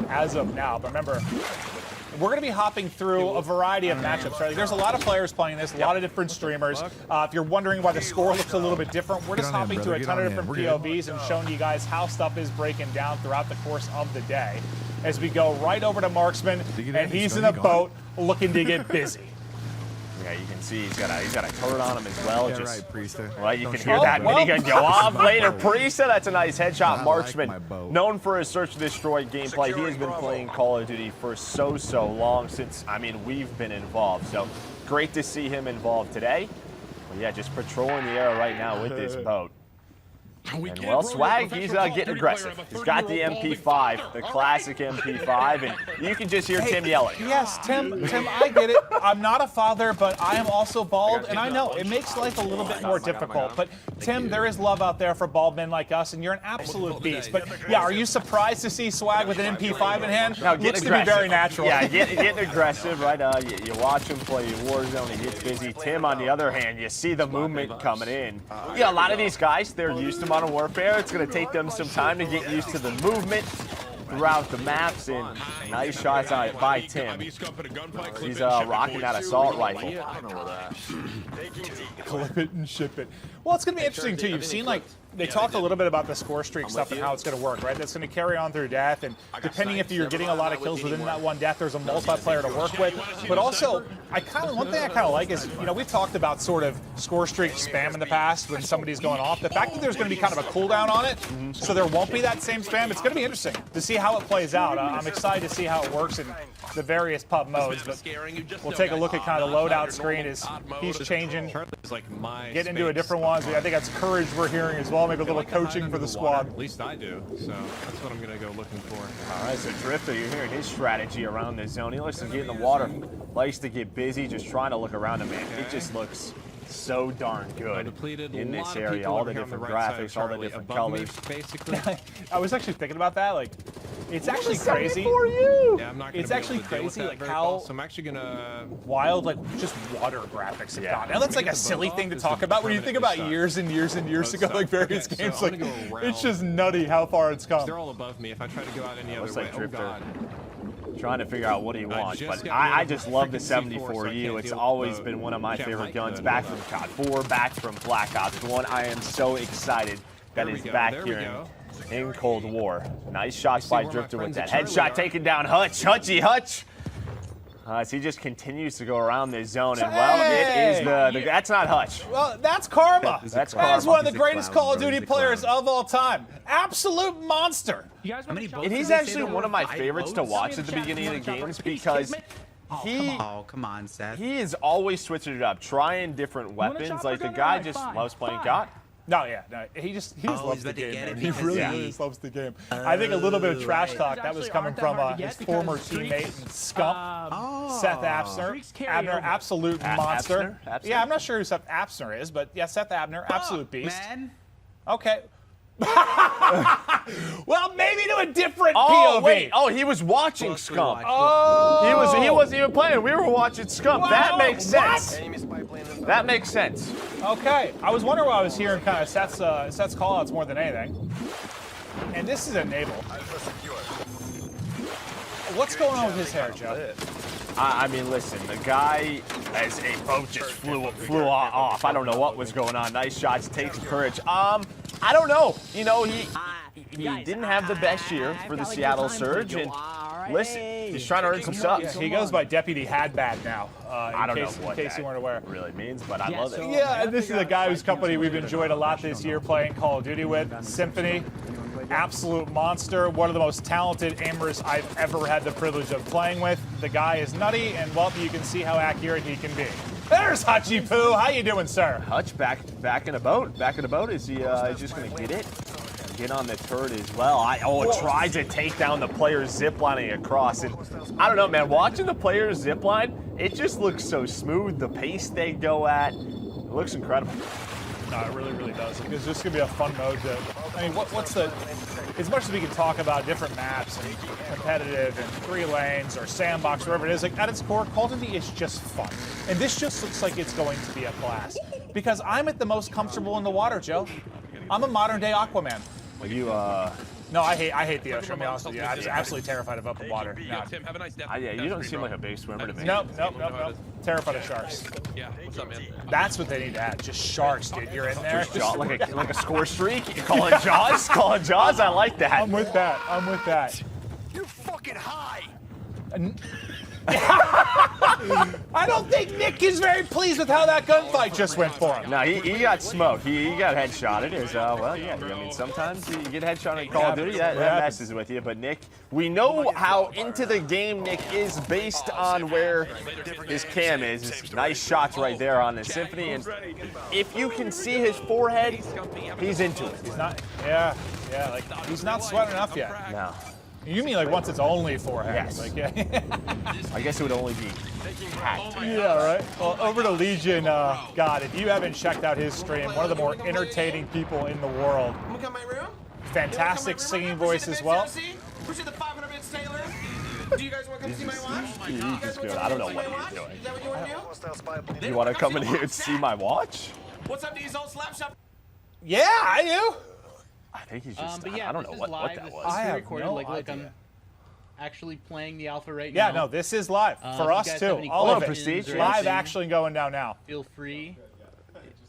as of now. But remember, we're going to be hopping through a variety of matchups. Right? There's a lot of players playing this, a lot of different streamers. If you're wondering why the score looks a little bit different, we're just hopping through a ton of different POVs and showing you guys how stuff is breaking down throughout the course of the day. As we go right over to Marksman, and he's in a boat looking to get busy. Yeah, you can see he's got a turret on him as well. Yeah, just, right, Priester. Right, you can hear that minigun go off later. Priester, that's a nice headshot. Marksman, known for his search and destroy gameplay. He has been playing Call of Duty for so long since, I mean, we've been involved. So great to see him involved today. But yeah, just patrolling the air right now with this boat. And well, Swag, he's getting aggressive. He's got the MP5, the classic MP5, and you can just hear Tim yelling. Yes, Tim, I get it. I'm not a father, but I am also bald, and I know it makes life a little bit more difficult. But Tim, there is love out there for bald men like us, and you're an absolute beast. But yeah, are you surprised to see Swag with an MP5 in hand? No, looks to be very natural. Yeah, getting aggressive, right? You watch him play Warzone, he gets busy. Tim, on the other hand, you see the movement coming in. Yeah, a lot of these guys, they're used to Modern Warfare. It's going to take them some time to get used to the movement throughout the maps, and nice shots by Tim. He's rocking that assault rifle. Clip it and ship it. Well, it's going to be interesting, too. You've seen, like, they talked a little bit about the score streak stuff and how it's going to work, right? That's going to carry on through death, and depending if you're getting a lot of kills within that one death, there's a multiplayer to work with. But also, one thing I kind of like is, you know, we've talked about sort of score streak spam in the past when somebody's going off. The fact that there's going to be kind of a cooldown on it, so there won't be that same spam, it's going to be interesting to see how it plays out. I'm excited to see how it works in the various pub modes, but we'll take a look at kind of the loadout screen as he's changing, getting into a different one. So I think that's courage we're hearing as well. Maybe a little coaching for the squad. At least I do. So that's what I'm going to go looking for. All right, so Drifter, you're hearing his strategy around this zone. He likes to get in the water, likes to get busy, just trying to look around him, man. It just looks so darn good in this area. All the different graphics, all the different colors. Basically. I was actually thinking about that. Like, it's actually crazy. Yeah, I'm not gonna it's actually crazy, like how so I'm actually gonna wild, like just water graphics have gotten. Now that's like a silly thing to talk about when you think about years and years and years ago, like various games. Like, it's just nutty how far it's come. They're all above me. If I try to go out any other way, oh god. Trying to figure out what he wants, but I just love the 74U. It's always been one of my favorite guns, back from COD 4, back from Black Ops 1. I am so excited that it's back here in Cold War. Nice shots by Drifter with that headshot, taking down Hutch. Hutch! As he just continues to go around this zone, and well, it is that's not Hutch. Well, that's Karma. That's Karma. That's one of the greatest Call of Duty players of all time. Absolute monster. And he's actually one of my favorites to watch at the beginning of the games because come on, Seth. he is always switching it up, trying different weapons. Like, the guy just loves playing COD. No, he just loves the game, man. He really just loves the game. I think a little bit of trash talk that was coming from his former teammate and scump, Seth Abner. Abner, absolute monster. Yeah, I'm not sure who Seth Abner is, but yeah, Seth Abner, absolute beast. Okay. Well, maybe to a different POV. Wait. Oh, he was watching Scump. Oh. He wasn't even playing. We were watching Scump. Wow. That makes sense. That makes sense. Okay. I was wondering why I was hearing kind of Seth's call-outs more than anything. And this is a naval. What's going on with his hair, Joe? I mean, listen, the guy, as a boat just flew off. I don't know what was going on. Nice shots, takes courage. I don't know. You know, he didn't have the best year for the Seattle Surge, and listen, he's trying to earn some subs. He goes by Deputy Hadbad now. I don't know what in case you weren't aware. That really means, but I love it. Yeah, and this is a guy whose company we've enjoyed a lot this year playing Call of Duty with, Symphony. Absolute monster, one of the most talented aimers I've ever had the privilege of playing with. The guy is nutty, and well, you can see how accurate he can be. There's Hutchy Poo. How you doing, sir? Hutch back in a boat. Back in a boat. Is he just going to get it? Get on the turret as well. Tries to take down the players ziplining across. And I don't know, man. Watching the players zipline, it just looks so smooth. The pace they go at, it looks incredible. No, it really, really does. It's just going to be a fun mode to, I mean, what's the, as much as we can talk about different maps and competitive and 3 lanes or sandbox, wherever it is, like at its core, Call of Duty is just fun. And this just looks like it's going to be a blast. Because I'm at the most comfortable in the water, Joe. I'm a modern day Aquaman. Well, No, I hate the ocean. I'll be honest with you. I'm just absolutely terrified of open water. No. Tim, have a nice day. Yeah, you don't seem like a big swimmer to me. Nope. Terrified of sharks. Yeah, what's up, man? That's what they need to add. Just sharks, dude. You're in there. Like a score streak? You call it Jaws? Call it Jaws? I like that. I'm with that. You're fucking high. I don't think Nick is very pleased with how that gunfight just went for him. No, he got smoked. He got headshotted. Well, yeah. I mean, sometimes you get headshot in Call of Duty, that messes with you. But Nick, we know how into the game Nick is based on where his cam is. Nice shots right there on the Symphony. And if you can see his forehead, he's into it. He's not. Yeah. Like he's not sweating enough yet. No. You mean like once it's only forehead? Yes. Like, yeah. I guess it would only be hat. Yeah, right. Well, over to Legion. God, if you haven't checked out his stream, one of the more entertaining people in the world. Fantastic singing voice as well. Push the 500-bit sailor. Do you guys want to come see my watch? He's just good. I don't know what he's doing. Is that what you want to do? You want to come in here and see my watch? What's up, these old slap shop? Yeah, I do. I think he's just. But yeah, I don't know this is what live. that This was. is I have recorded. no Look, I'm idea. actually playing the alpha right Yeah, now. no, this is live for if you us guys too. have any All of it. questions or Live anything, actually going down now. Feel free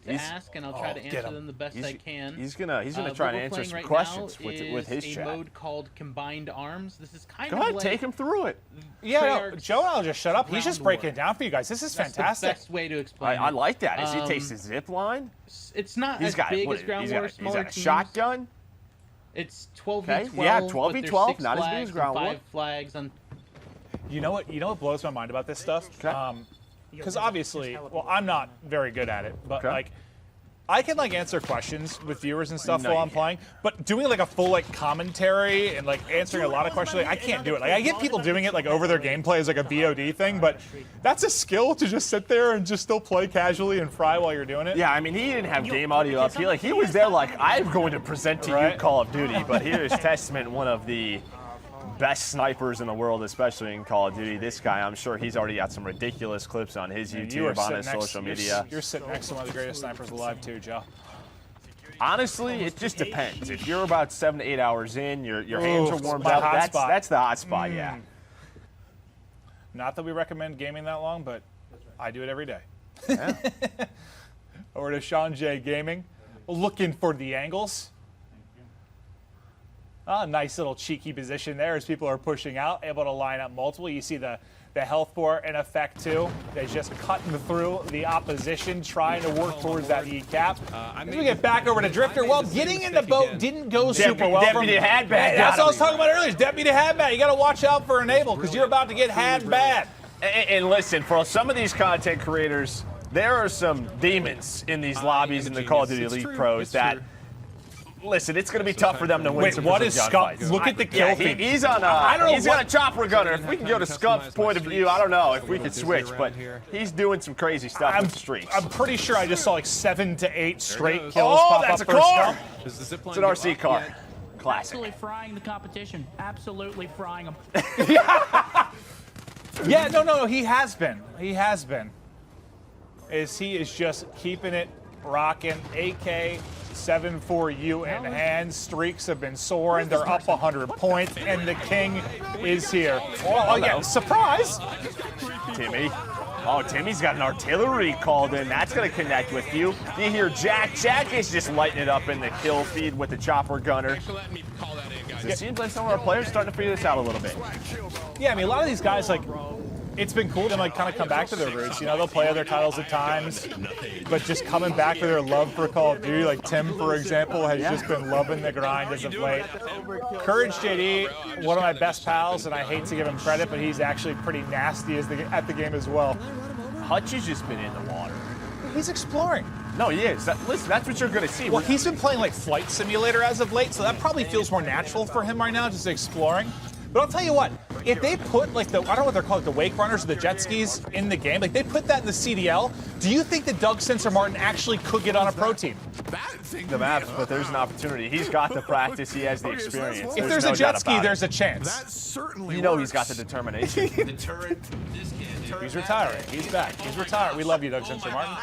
to ask, and I'll try to get answer him. them the best I can. He's gonna What try and we're answer playing some right questions now with his is chat. a mode called Combined Arms. This is kind Go of ahead, like take him through it. Yeah, no, Treyarch's Joe and I'll just shut up. He's just Ground breaking War. it down for you guys. This is That's fantastic. the best way to explain I it. like that. As he takes his zip line, It's not he's as got big what, as Ground he's War. got, Smaller he's got a teams. shotgun. It's 12v12. Okay, yeah, but 12v12, there's 6 not as big as flags and Ground War. 5 flags on. You know what blows my mind about this stuff? Okay. Because obviously, well, I'm not very good at it, but Okay. like, I can like answer questions with viewers and stuff No, while you I'm playing, but doing like a full like commentary and like answering a lot of questions, like, I can't do it. Like I get people doing it like over their gameplay as like a VOD thing, but that's a skill to just sit there and just still play casually and fry while you're doing it. Yeah, I mean, he didn't have game audio up. He was there like, I'm going to present to you Right. Call of Duty, but here's testament one of the best snipers in the world, especially in Call of Duty. This guy, I'm sure he's already got some ridiculous clips on his You are YouTube, on sitting his next- social you're media. You're sitting next to one of the greatest snipers alive too, Joe. Honestly, it just depends. If you're about 7 to 8 hours in, your hands are warmed my up, hot that's spot. the hot spot, yeah. Not that we recommend gaming that long, but I do it every day. Yeah. Over to Sean J Gaming, looking for the angles. Nice little cheeky position there as people are pushing out, able to line up multiple. You see the health bar in effect too. They're just cutting through the opposition, trying to work towards that E cap. As we get back over to Drifter, well, getting in the boat didn't go super well. Deputy had bad. That's what I was talking about earlier. Deputy had bad. You got to watch out for Enable because you're about to get had bad. And listen, for some of these content creators, there are some demons in these lobbies in the Call of Duty Elite Pros that, listen, it's going to be tough for them to win Wait, some what is gunfights. Scum? Look at the kill feed. He's on I don't know he's got a chopper gunner. If we can go to Scump's point of view, I don't know if we could switch, but he's doing some crazy stuff with streaks. I'm pretty sure I just saw like 7 to 8 straight kills Oh, pop that's up a for car! Scum. Does the zip It's line an go RC up car. yet? Classic. Absolutely frying the competition. Absolutely frying them. Yeah, no, he has been. He has been. He is just keeping it rocking. AK-74U in hand. Streaks have been soaring. They're up 100 points, and the king is here. Oh, yeah, surprise! Timmy. Oh, Timmy's got an artillery called in. That's going to connect with you. You hear Jack. Jack is just lighting it up in the kill feed with the chopper gunner. Thanks for letting me call that in, guys. It seems like some of our players are starting to figure this out a little bit. Yeah, I mean, a lot of these guys, like, it's been cool to like kind of come back to their roots. You know, they'll play other titles at times, but just coming back to their love for Call of Duty. Like Tim, for example, has just been loving the grind as of late. Courage JD, one of my best pals, and I hate to give him credit, but he's actually pretty nasty at the game as well. Hutch has just been in the water. He's exploring. No, he is. Listen, that's what you're going to see. Well, he's been playing like Flight Simulator as of late, so that probably feels more natural for him right now, just exploring. But I'll tell you what, if they put like I don't know what they're called, the wake runners or the jet skis in the game, like they put that in the CDL, do you think that Doug Sensor Martin actually could get on a pro team? the maps, but there's an opportunity. He's got the practice. He has the experience. If there's no a jet doubt ski, about there's it. a chance. That certainly You know works. he's got the determination. The turret. This kid. He's retiring. He's back. He's retired. We love you, Doug Sensor Martin.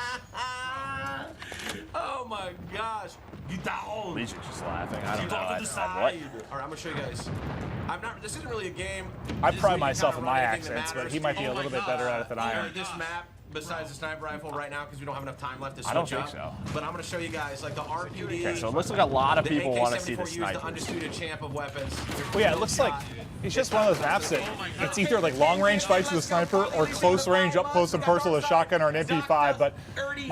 Oh my gosh. Get down. Legion's just laughing. I don't Get off to the know. side. What? All right, I'm gonna show you guys. This isn't really a game. I This is pride where you myself kinda in run my anything that accents, but matters. he might be a Oh little my bit better at it than I God. am. This map, besides the sniper rifle right now, because we don't have enough time left to switch I don't think up. so. But I'm gonna show you guys like the RPD. Okay, so it looks like a lot of the people want to see AK-74U the is the sniper. undisputed champ of weapons. Well, yeah, it looks like it's just one of those maps that it's either like long range fights with a sniper or close range, up close and personal with a shotgun or an MP5. But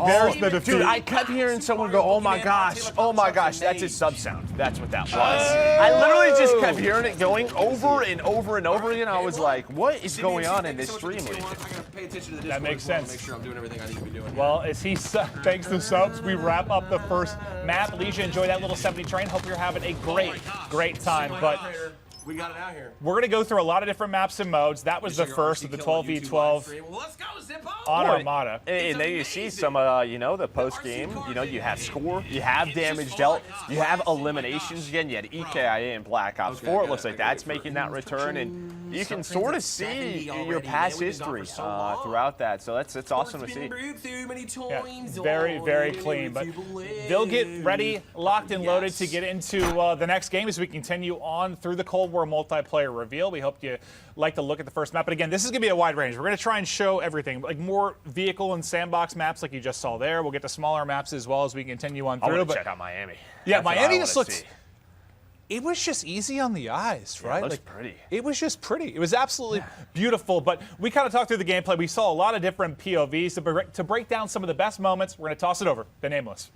there's the defeat. Dude, I kept hearing someone go, oh my gosh, that's his sub sound. That's what that was. I literally just kept hearing it going over and over and over again. I was like, what is going on in this stream? I gotta pay attention to the That makes sense. Make sure I'm doing everything I need to be doing. Well, as he thanks the subs, we wrap up the first map. Leisha, enjoy that little 70 train. Hope you're having a great time. But we got it out here. we're going to go through a lot of different maps and modes. That was the first of the 12v12 Well, let's go, Zippo. on Armada. And then you see some, the post game. You have score, you have damage dealt, you have eliminations again. You had EKIA and Black Ops 4. It looks like that's making that return, and you can sort of see your past history throughout that. So it's awesome to see. Yeah, very clean. But they'll get ready, locked and loaded to get into the next game as we continue on through the Cold War multiplayer reveal. We hope you like to look at the first map. But again, this is going to be a wide range. We're going to try and show everything, like more vehicle and sandbox maps like you just saw there. We'll get to smaller maps as well as we continue on I through. want to But check out Miami. yeah, That's what I Miami wanna just looks. see. It was just easy on the eyes, right? It looks pretty. It was just pretty. It was absolutely beautiful. But we kind of talked through the gameplay. We saw a lot of different POVs. To break down some of the best moments, we're going to toss it over to Nameless.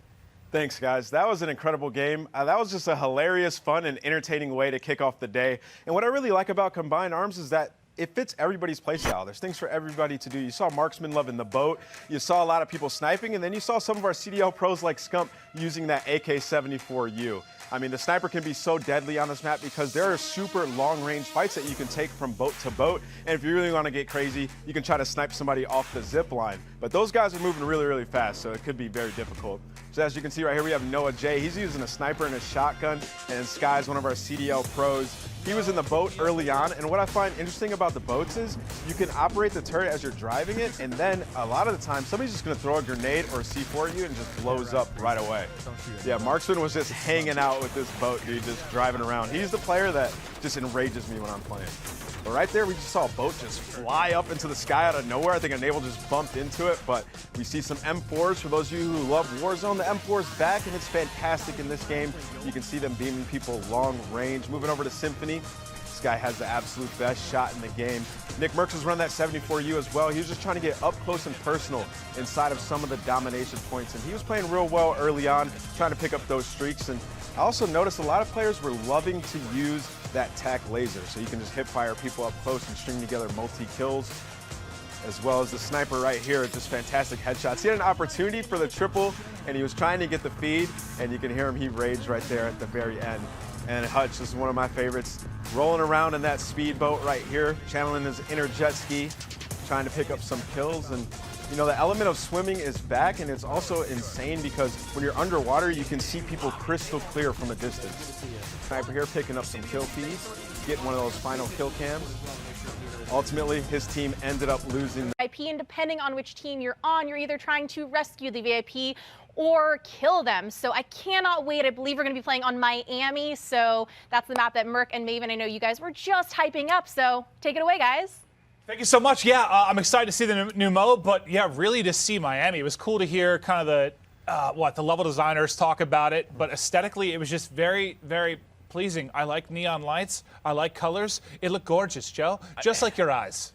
Thanks, guys. That was an incredible game. That was just a hilarious, fun, and entertaining way to kick off the day. And what I really like about Combined Arms is that it fits everybody's playstyle. There's things for everybody to do. You saw Marksman loving the boat. You saw a lot of people sniping, and then you saw some of our CDL pros like Scump using that AK-74U. I mean, the sniper can be so deadly on this map because there are super long-range fights that you can take from boat to boat. And if you really want to get crazy, you can try to snipe somebody off the zip line. But those guys are moving really fast, so it could be very difficult. So as you can see right here, we have Noah J. He's using a sniper and a shotgun, and Sky's one of our CDL pros. He was in the boat early on, and what I find interesting about the boats is you can operate the turret as you're driving it, and then a lot of the time, somebody's just gonna throw a grenade or a C4 at you and it just blows up right away. Yeah, Marksman was just hanging out with this boat, dude, just driving around. He's the player that just enrages me when I'm playing. But right there, we just saw a boat just fly up into the sky out of nowhere. I think a naval just bumped into it, but we see some M4s. For those of you who love Warzone, the M4 is back, and it's fantastic in this game. You can see them beaming people long range. Moving over to Symphony. This guy has the absolute best shot in the game. Nick Merckx was running that 74U as well. He was just trying to get up close and personal inside of some of the domination points, and he was playing real well early on, trying to pick up those streaks. And I also noticed a lot of players were loving to use that TAC laser, so you can just hip fire people up close and string together multi-kills, as well as the sniper right here, just fantastic headshots. He had an opportunity for the triple, and he was trying to get the feed, and you can hear him, he raged right there at the very end. And Hutch is one of my favorites, rolling around in that speedboat right here, channeling his inner jet ski, trying to pick up some kills. And you know, the element of swimming is back, and it's also insane because when you're underwater, you can see people crystal clear from a distance. Sniper here picking up some kill feeds, getting one of those final kill cams. Ultimately, his team ended up losing. VIP, and depending on which team you're on, you're either trying to rescue the VIP or kill them. So I cannot wait. I believe we're going to be playing on Miami. So that's the map that Merc and Maven, I know you guys were just hyping up. So take it away, guys. Thank you so much. Yeah, I'm excited to see the new mode, but yeah, really to see Miami. It was cool to hear kind of the level designers talk about it, but aesthetically, it was just very pleasing. I like neon lights. I like colors. It looked gorgeous, Joe, just like your eyes.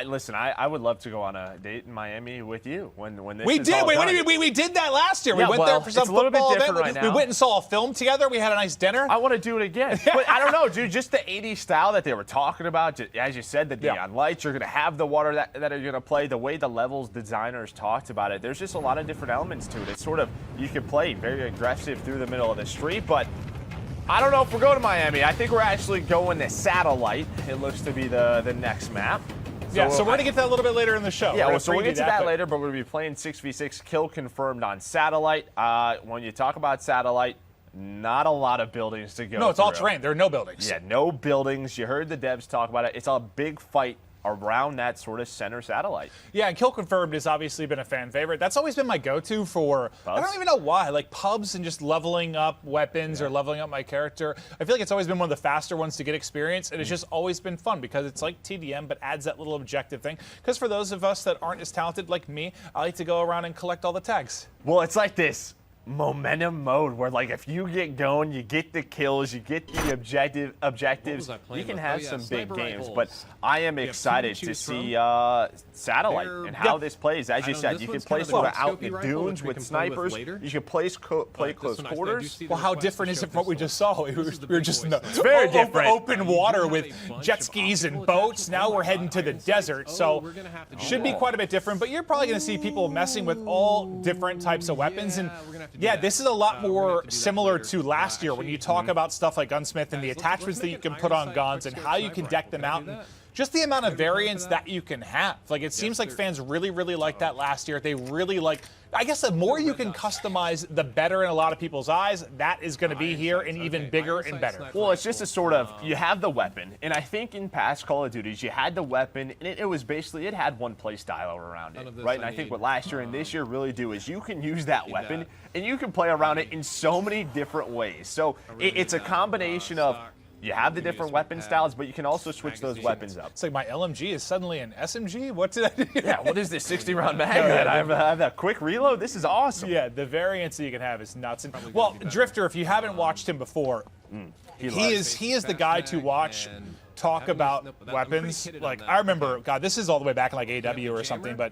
Listen, I would love to go on a date in Miami with you when this we is did. all Wait, done. what do you mean? We did that last year. Yeah, we went there for some it's a little bit football different event. right We now. went and saw a film together. We had a nice dinner. I want to do it again. But I don't know, dude. Just the 80s style that they were talking about, as you said, the neon lights. You're going to have the water that are going to play. The way the levels designers talked about it. There's just a lot of different elements to it. It's sort of, you can play very aggressive through the middle of the street, but I don't know if we're going to Miami. I think we're actually going to Satellite. It looks to be the next map. So we're going to get to that a little bit later in the show. Yeah, so we'll get to that later, but we're going to be playing 6v6 kill confirmed on Satellite. When you talk about Satellite, not a lot of buildings to go No, it's all through. terrain. There are no buildings. Yeah, no buildings. You heard the devs talk about it. It's a big fight around that sort of center satellite. Yeah, and Kill Confirmed has obviously been a fan favorite. That's always been my go-to for, Pubs? I don't even know why, like pubs and just leveling up weapons or leveling up my character. I feel like it's always been one of the faster ones to get experience, and it's just always been fun because it's like TDM, but adds that little objective thing. Because for those of us that aren't as talented like me, I like to go around and collect all the tags. Well, it's like this momentum mode where, like, if you get going, you get the kills, you get the objectives, you can have some big games. But I am excited to see Satellite and how this plays. As you said, you can play sort of out in the dunes with snipers. You can play close quarters. Well, how different is it from what we just saw? We were just in the very different. open water with jet skis and boats. Now we're heading to the desert, so should be quite a bit different. But you're probably going to see people messing with all different types of weapons. And yeah, this is a lot more similar to last year when you talk about stuff like Gunsmith and the attachments that you can put on guns and how you can deck them out. And just the amount of variance that you can have. Like, it seems like fans really, really liked that last year. They really like, I guess the more you can customize, the better in a lot of people's eyes. That is going to be here and even bigger and better. Well, it's just a sort of, you have the weapon, and I think in past Call of Duties, you had the weapon, and it was basically, it had one play style around it, right? And I think what last year and this year really do is you can use that weapon, and you can play around it in so many different ways. So it's a combination of, you have the different weapon styles, but you can also switch those weapons up. It's like my LMG is suddenly an SMG? What did I do? Yeah, what is this 60-round mag that I have that quick reload? This is awesome. Yeah, the variance that you can have is nuts. And, well, Drifter, if you haven't watched him before, he is the guy to watch talk about weapons. Like, I remember, God, this is all the way back in like AW or something, but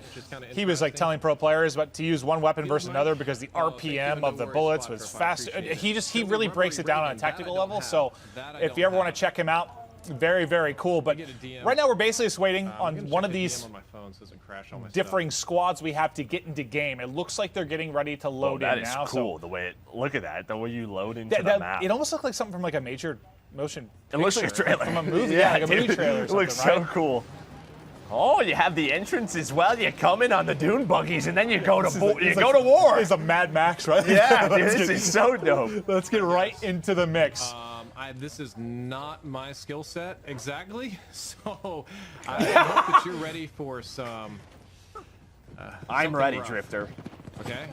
he was like telling pro players but to use one weapon versus another because the RPM of the bullets was faster. He really breaks it down on a technical level. So if you ever want to check him out, very, very cool. But right now we're basically just waiting on one of these differing squads we have to get into game. It looks like they're getting ready to load in now. That is cool, so the way it, look at that, the way you load into the map. It almost looked like something from like a major motion It looks like a trailer. from a movie, yeah, like a movie trailer or It something, looks right? so cool. Oh, you have the entrance as well. You come in on the dune buggies, and then you go to war. It's a Mad Max, right? Yeah, dude, this is so dope. Let's get right into the mix. This is not my skill set exactly, so I hope that you're ready for some. I'm ready, rough. Drifter. Okay.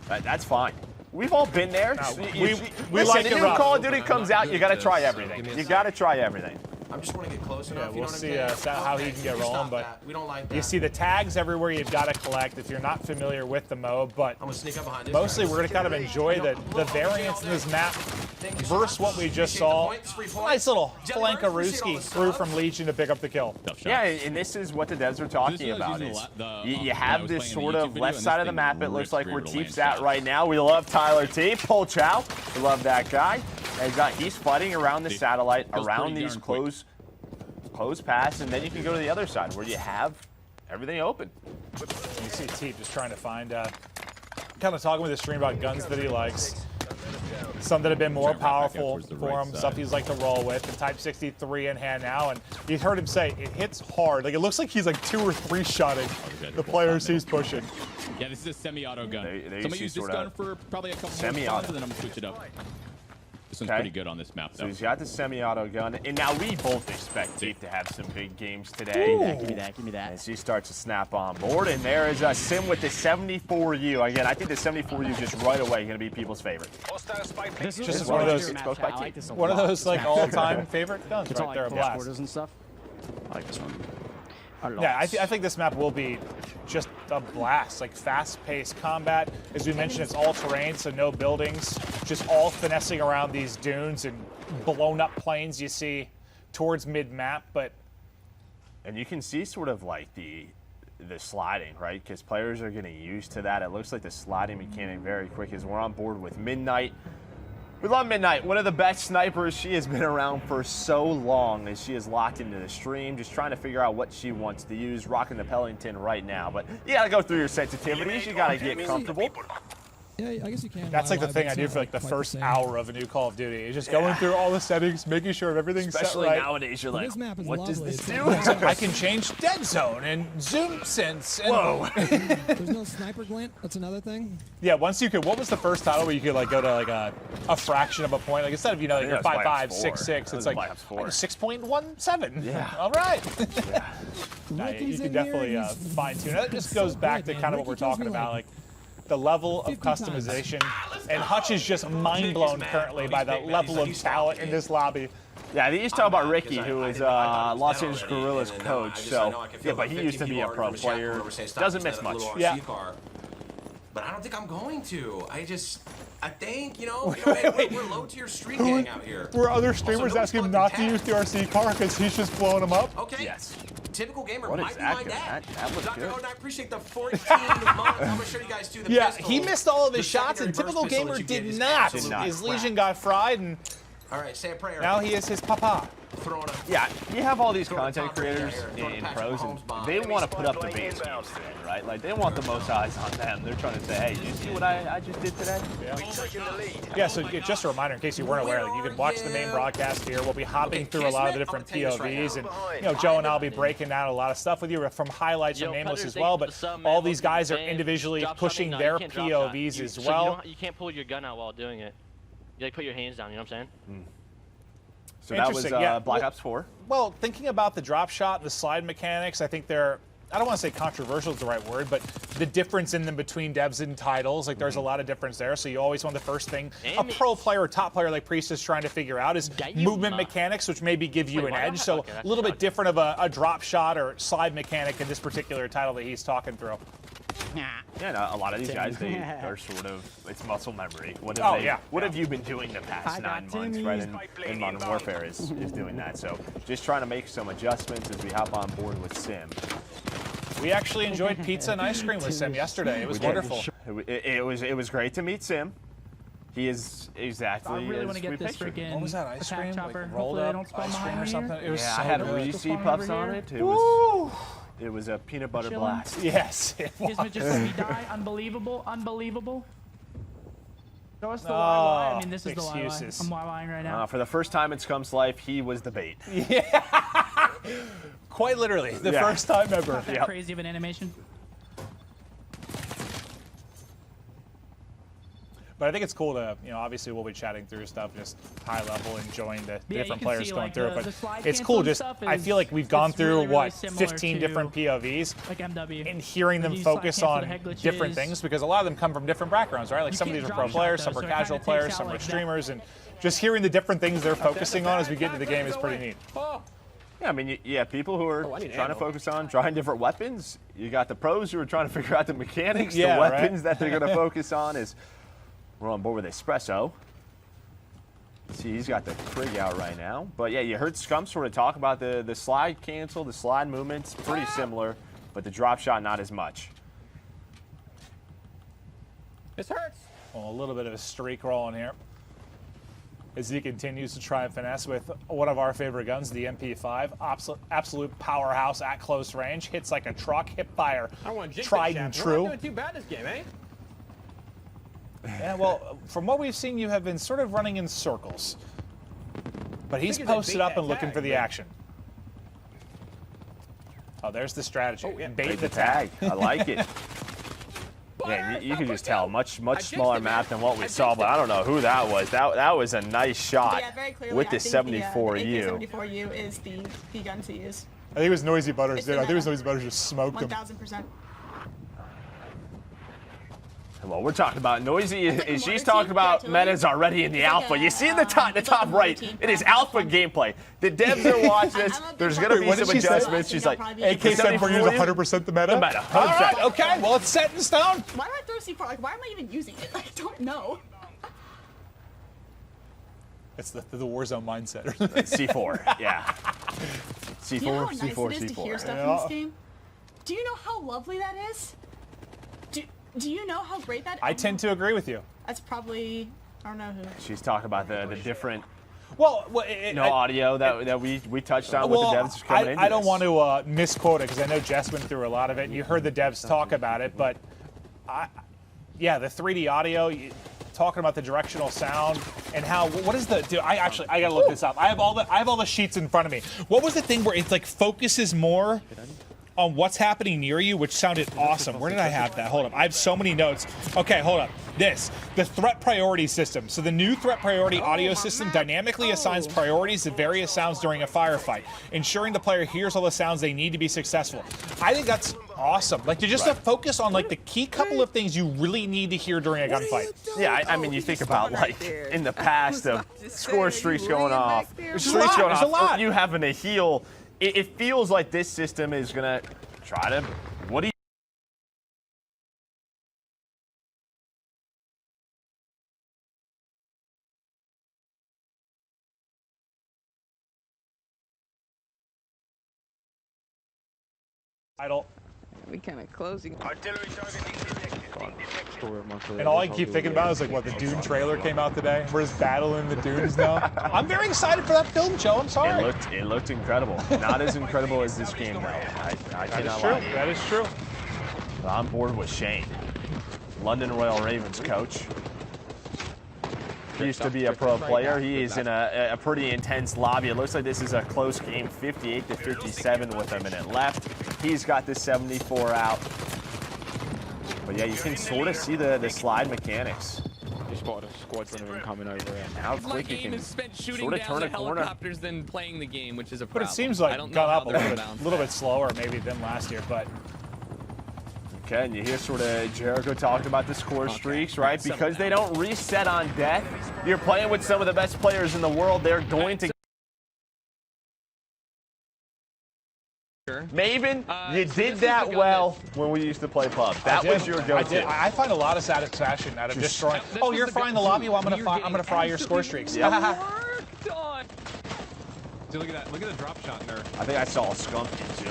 That's fine. We've all been there. We Listen, like the it new rough. Call of Duty comes out, you got to try everything. You got to try everything. I just want to get close enough. Yeah, you we'll know see what I'm saying? how he can get rolling, Stop but that. We don't like that. you see the tags everywhere you've got to collect if you're not familiar with the mode, but I'm gonna sneak up behind this mostly guy. we're going to kind of enjoy the variance in this map versus what we just saw. Nice little Flankarooski through from Legion to pick up the kill. Yeah, and this is what the devs are talking about. Is you have this sort of left side of the map. It looks like where Teep's at right now. We love Tyler Teep. Pull Chow. We love that guy. And he's fighting around the satellite, around these close pass, and then you can go to the other side where you have everything open. You see Teep just trying to find, kind of talking with his stream about guns that he likes. Some that have been more powerful for him, stuff he's like to roll with. The Type 63 in hand now, and you heard him say it hits hard. Like, it looks like he's like 2 or 3 shotting the players he's pushing. Yeah, this is a semi-auto gun. They So I'm gonna use this gun for probably a couple more semi-auto. rounds, and then I'm gonna switch it up. This one's pretty good on this map, though. So he's got the semi-auto gun, and now we both expect Teep to have some big games today. Give me that. As he starts to snap on board, and there is a Sim with the 74U. Again, I think the 74U just right away going to be people's favorite. This is just one of those like all-time favorite guns right there, a blast. And stuff. I like this one. Yeah, I think this map will be just a blast, like fast-paced combat. As we mentioned, it's all terrain, so no buildings, just all finessing around these dunes and blown-up planes you see towards mid-map. And you can see sort of like the sliding, right? Because players are getting used to that. It looks like the sliding mechanic very quick as we're on board with Midnight. We love Midnight, one of the best snipers. She has been around for so long as she is locked into the stream, just trying to figure out what she wants to use, rocking the Pellington right now. But you gotta go through your sensitivities, you gotta get comfortable. Yeah, I guess you can. That's like the thing I do for like the first hour of a new Call of Duty. It's just going through all the settings, making sure everything's Especially set right. nowadays, you're like, This map is what does lovely. this It's do? like- I can change dead zone and zoom sense. And Whoa. There's no sniper glint. That's another thing. Yeah, once you could. What was the first title where you could like go to like a fraction of a point? Like instead of like Yeah, you're it's Black 5.5, Ops 6.6, 4. it's It was like Black Ops 4. 6.17. Yeah. All right. Yeah. Nah, you Ricky's can in definitely here, he's fine tune. That just goes so back good, to man. kind of what we're Ricky kills talking me about, like like the level of 50 times. customization. And Hutch is just mind blown currently by the level of talent in this lobby. Yeah, they used to talk about Ricky, who is Los Angeles Guerrillas coach. So, yeah, but he used to be a pro player. Doesn't miss much. Yeah. But I don't think I'm going to. I think, we're low tier street gang out here. Were other streamers no asking him collecting not to use the RC car because he's just blowing them up? Okay. Yes. Typical gamer What might is be that my doing? dad. That looks Dr. good. Odin, I appreciate the 14 months. I'm going to show you guys too. The Yeah, pistol, he missed all of his the shots, and secondary typical burst pistol gamer that you get did is not. absolutely His crap. Legion got fried, and All right, say a prayer. now he is his papa. Throwing a Yeah, you have all these Throw the content top right creators here, throw the in Patrick pros, and Mahomes bomb. they want to put up the base games today, right? Like, they want the most eyes on them. They're trying to say, hey, you see what I just did today? Yeah, so just a reminder in case you weren't aware, like, you can watch the main broadcast here. We'll be hopping through a lot of the different POVs, and Joe and I'll be breaking down a lot of stuff with you from highlights from Nameless as well. But all these guys are individually pushing their POVs as well. You can't pull your gun out while doing it. You like put your hands down. You know what I'm saying? So that was Interesting, yeah. Black Ops 4. Well, thinking about the drop shot and the slide mechanics, I think they're, I don't want to say controversial is the right word, but the difference in them between devs and titles, like there's a lot of difference there. So you always want the first thing a pro player or top player like Priest is trying to figure out is movement mechanics, which maybe give you an edge. So a little bit different of a drop shot or slide mechanic in this particular title that he's talking through. Yeah, no, a lot of these guys, they are sort of, it's muscle memory. What have you been doing the past 9 months, right? And Modern Warfare is doing that. So just trying to make some adjustments as we hop on board with Sim. We actually enjoyed pizza and ice cream with Sim yesterday. It was wonderful. It was great to meet Sim. He is exactly I really as want to we get this pictured. freaking What was that, ice cream? chopper. Like rolled Hopefully they up don't spawn ice cream behind or me something? here. It was Yeah, so I had good. Reese Spawn Puffs over on here. it. It was a peanut butter Chillin'. blast. Yes, it was. Gizmo just let me die. Unbelievable. Unbelievable. Show us the YY. I mean, this is excuses. the YY. I'm YYing right now. For the first time in Scum's life, he was the bait. Quite literally, the first time ever. That crazy of an animation. But I think it's cool to, obviously we'll be chatting through stuff, just high level, enjoying the different players going through it. But it's cool just, I feel like we've gone through, what, 15 different POVs? Like MW. And hearing them focus on different things, because a lot of them come from different backgrounds, right? Like some of these are pro players, some are casual players, some are streamers, and just hearing the different things they're focusing on as we get into the game is pretty neat. Yeah, I mean, you have people who are trying to focus on trying different weapons. You got the pros who are trying to figure out the mechanics, the weapons that they're going to focus on. We're on board with Espresso. See, he's got the Krig out right now. But yeah, you heard Scum sort of talk about the slide cancel, the slide movements, pretty similar, but the drop shot not as much. This hurts. Well, a little bit of a streak rolling here as he continues to try and finesse with one of our favorite guns, the MP5. Absolute powerhouse at close range. Hits like a truck, hip fire, tried and true. We're not doing too bad this game, eh? Yeah, well, from what we've seen, you have been sort of running in circles. But he's posted up and looking for the action. Oh, there's the strategy. Bait the tag. I like it. Yeah, you can just tell, much smaller map than what we saw, but I don't know who that was. That was a nice shot with the 74U. The 74U is the gun to use. I think it was Noisy Butters, dude. I think it was Noisy Butters just smoked him. 1000%. Well, we're talking about Noisy. She's talking about metas already in the alpha. You see in the top right, it is alpha gameplay. The devs are watching this. There's going to be some adjustments. She's like, AK-74U is 100% the meta? The meta, 100%. All right, okay, well, it's set in stone. Why do I throw C4? Like, why am I even using it? I don't know. It's the Warzone mindset. C4, yeah. C4, Do you know how nice C4, it is C4. to hear stuff in this game? Do you know how lovely that is? Do you know how great that is? I tend to agree with you. That's probably, I don't know who. She's talking about the different audio that we touched on with the devs coming in. I don't want to misquote it because I know Jess went through a lot of it, and you heard the devs talk about it, but yeah, the 3D audio, talking about the directional sound and how, what is the, dude, I gotta look this up. I have all the sheets in front of me. What was the thing where it like focuses more on what's happening near you, which sounded awesome. Where did I have that? Hold up. I have so many notes. Okay, hold up. The threat priority system. So the new threat priority audio system dynamically assigns priorities to various sounds during a firefight, ensuring the player hears all the sounds they need to be successful. I think that's awesome. Like, to just to focus on like the key couple of things you really need to hear during a gunfight. Yeah, I mean, you think about like in the past of score streaks going off, There's a lot. You having to heal. It feels like this system is gonna try to. What do you? Idle. We kind of closing. Artillery And all I keep thinking about is like what the Dune trailer came out today. We're just battling the dunes now. I'm very excited for that film, Joe. I'm sorry. It looked incredible. Not as incredible as this game though. I cannot lie. That is true. But I'm bored with Shane, London Royal Ravens coach. He used to be a pro player. He is in a pretty intense lobby. It looks like this is a close game, 58-57 with a minute left. He's got the 74 out. But yeah, you can sort of see the slide mechanics. You spotted a squadron of them coming over. And how quick you can sort of turn a corner. Helicopters than playing the game, which is a But problem. it seems like gone up a little bit slower maybe than last year, but. Okay, and you hear sort of Jericho talking about the score streaks, right? Because they don't reset on death. You're playing with some of the best players in the world. They're going to. Maven, you did that well when we used to play pub. That was your go-to. I find a lot of satisfaction out of destroying. Oh, you're frying the lobby? Well, I'm gonna fry your score streaks. Yep. Dude, look at that. Look at the drop shot there. I think I saw a skunk too.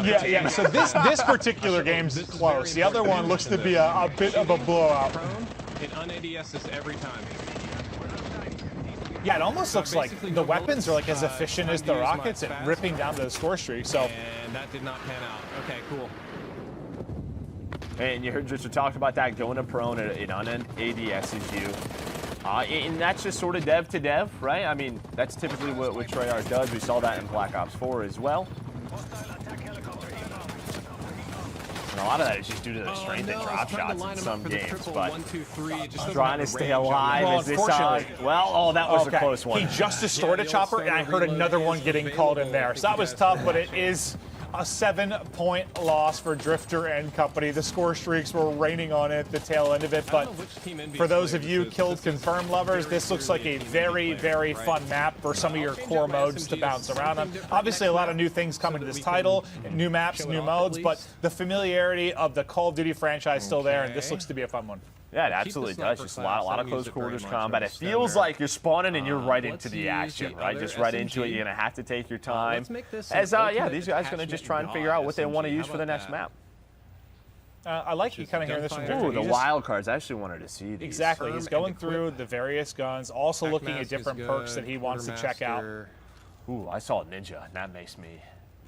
Yeah. So this particular game's close. The other one looks to be a bit of a blowout. It un-ADS this every time. Yeah, it almost looks like the weapons are like as efficient as the rockets at ripping down the score streak. So. And that did not pan out. Okay, cool. And you heard just talk about that going to prone. It un-ADS's you. And that's just sort of dev to dev, right? I mean, that's typically what Treyarch does. We saw that in Black Ops 4 as well. And a lot of that is just due to the strength and drop shots in some games. But trying to stay alive is this well, that was a close one. He just destroyed a chopper, and I heard another one getting called in there. So that was tough, but it is a 7-point loss for Drifter and company. The score streaks were raining on it, the tail end of it. But for those of you Killed Confirmed lovers, this looks like a very, very fun map for some of your core modes to bounce around on. Obviously, a lot of new things coming to this title, new maps, new modes, but the familiarity of the Call of Duty franchise still there, and this looks to be a fun one. Yeah, it absolutely does. Just a lot of close quarters combat. It feels like you're spawning and you're right into the action, right? Just right into it. You're gonna have to take your time. As these guys are gonna just try and figure out what they want to use for the next map. I like you kind of hearing this from Drifter. Ooh, the wild cards. I actually wanted to see these. Exactly. He's going through the various guns, also looking at different perks that he wants to check out. Ooh, I saw Ninja, and that makes me